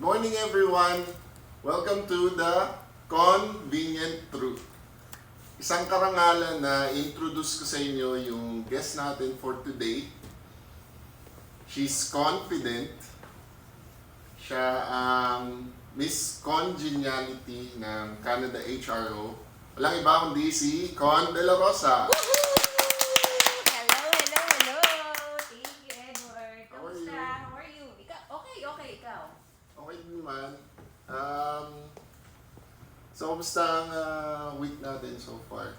morning everyone! Welcome to the Convenient Truth. Isang karangalan na introduce ko sa inyo yung guest natin for today. She's confident. Siya ang Miss Congeniality ng Canada HRO. Walang iba kundi si Con De La Rosa. Hello, hello, hello! Thank you, Edward. How are Kamusta? you? How are you? Okay, ikaw. Okay din naman. So, kamusta ang week natin so far?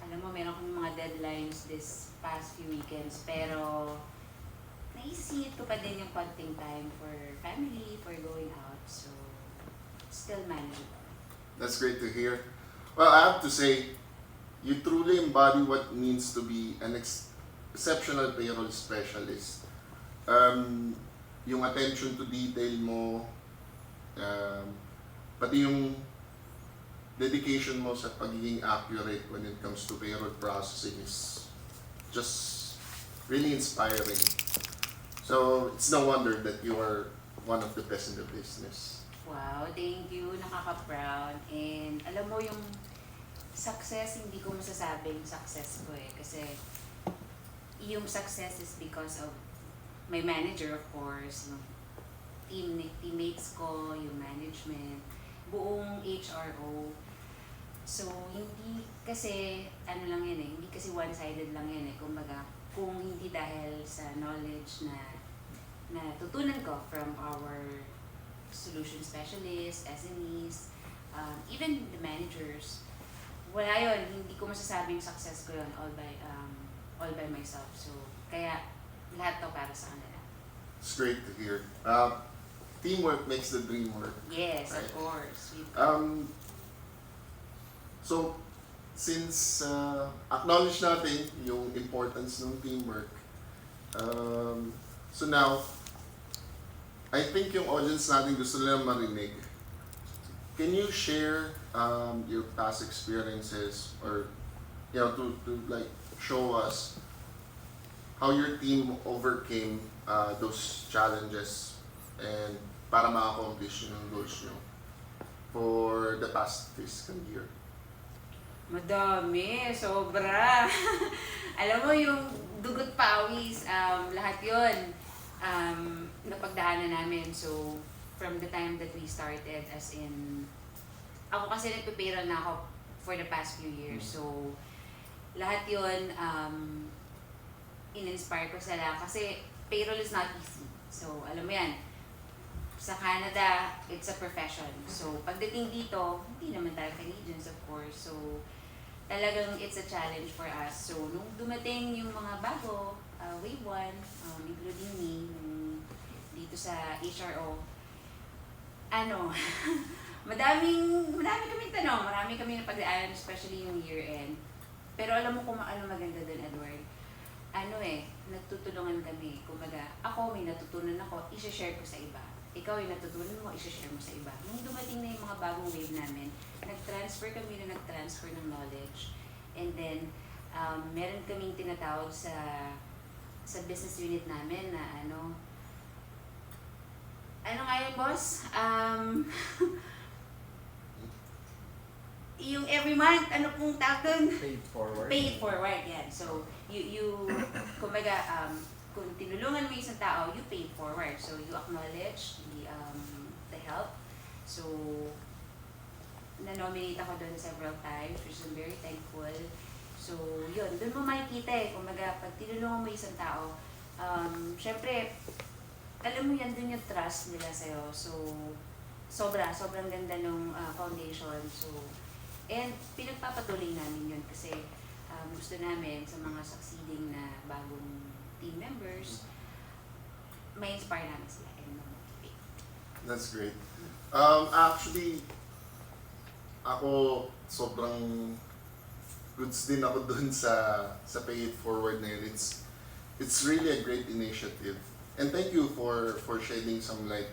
Alam mo, meron kami mga deadlines this past few weekends, pero naisingit ko pa din yung konting time for family, for going out, so still manageable. That's great to hear. Well, I have to say, you truly embody what it means to be an exceptional payroll specialist. Yung attention to detail mo, pati yung dedication mo sa pagiging accurate when it comes to payroll processing is just really inspiring. So, it's no wonder that you are one of the best in the business. Wow, thank you. Nakaka-proud. And alam mo yung success, hindi ko masasabing success ko eh. Kasi yung success is because of my manager, of course, yung teammates ko, yung management, buong HRO. So, hindi kasi, ano lang yan eh, hindi kasi one-sided lang yan eh. Kumbaga, kung hindi dahil sa knowledge na tutunan ko from our solution specialists, SMEs, even the managers, wala yun, hindi ko masasabing success ko yun all by myself. So, kaya lahat to para sa kanila. It's great to hear. Teamwork makes the dream work. Yes, Right. of course. So, since acknowledge natin yung importance ng teamwork, so now, I think yung audience natin gusto nila marinig. Can you share your past experiences or to like show us how your team overcame those challenges and para ma-accomplish yung goals nyo for the past fiscal year? Madami, sobra. Alam mo yung dugot pawis, lahat yun napagdaanan namin. So, from the time that we started, as in, ako kasi nagpipayroll na ako for the past few years. So, lahat yun, in-inspire ko sila kasi payroll is not easy. So, alam mo yan, sa Canada, it's a profession. So, pagdating dito, hindi naman tayo Canadians, of course. So, talagang it's a challenge for us. So, nung dumating yung mga bago, wave 1, including me, dito sa HRO, madami kaming tanong, marami kami napagdaanan, especially yung year-end. Pero alam mo kung ano maganda dun, Edward? Nagtutulungan kami. Kumbaga, ako may natutunan ako, i-share ko sa iba. Ikaw yung natutunan mo, i-share mo sa iba. Nung dumating na yung mga bagong wave namin, nag-transfer ng knowledge. And then, meron kaming tinatawag sa business unit namin na ano nga yun, boss? Yung every month, ano pong tawag dun? Paid forward. Paid forward, yan. So, kumbaga, kung tinulungan mo isang tao, you pay forward. So, you acknowledge the help. So, na-nominate ako doon several times, which I'm very thankful. So, yun, doon mo makikita eh. Kumbaga, pag tinulungan mo isang tao, syempre, alam mo yan, doon yung trust nila sa'yo. So, sobrang ganda nung foundation. So, and pinagpapatuloy namin yun kasi gusto namin sa mga succeeding na bagong team members, may inspire namin sila and motivate. That's great. Actually, ako sobrang goods din ako dun sa Pay It Forward na yun. It's really a great initiative. And thank you for shedding some light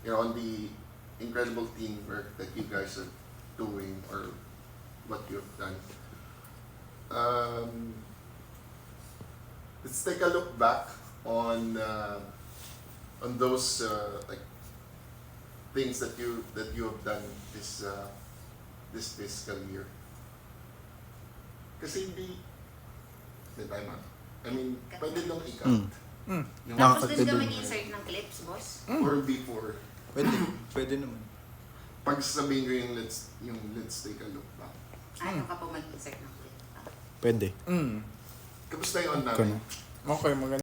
on the incredible teamwork that you guys are doing or what you've done. Let's take a look back on on those like things that you have done this fiscal year. Kasi hindi tama. I mean, pwede lang i-cut. Mm. Yung- Tapos Nakakatid doon ka din. mag-insert ng clips, boss? Or before. Pwede. Pwede naman. Pag sabihin ko yung let's take a look back. Ano ka po mag-insert ng clip? Pwede. Kamusta yung on Ikaw namin? na. Okay, maganda.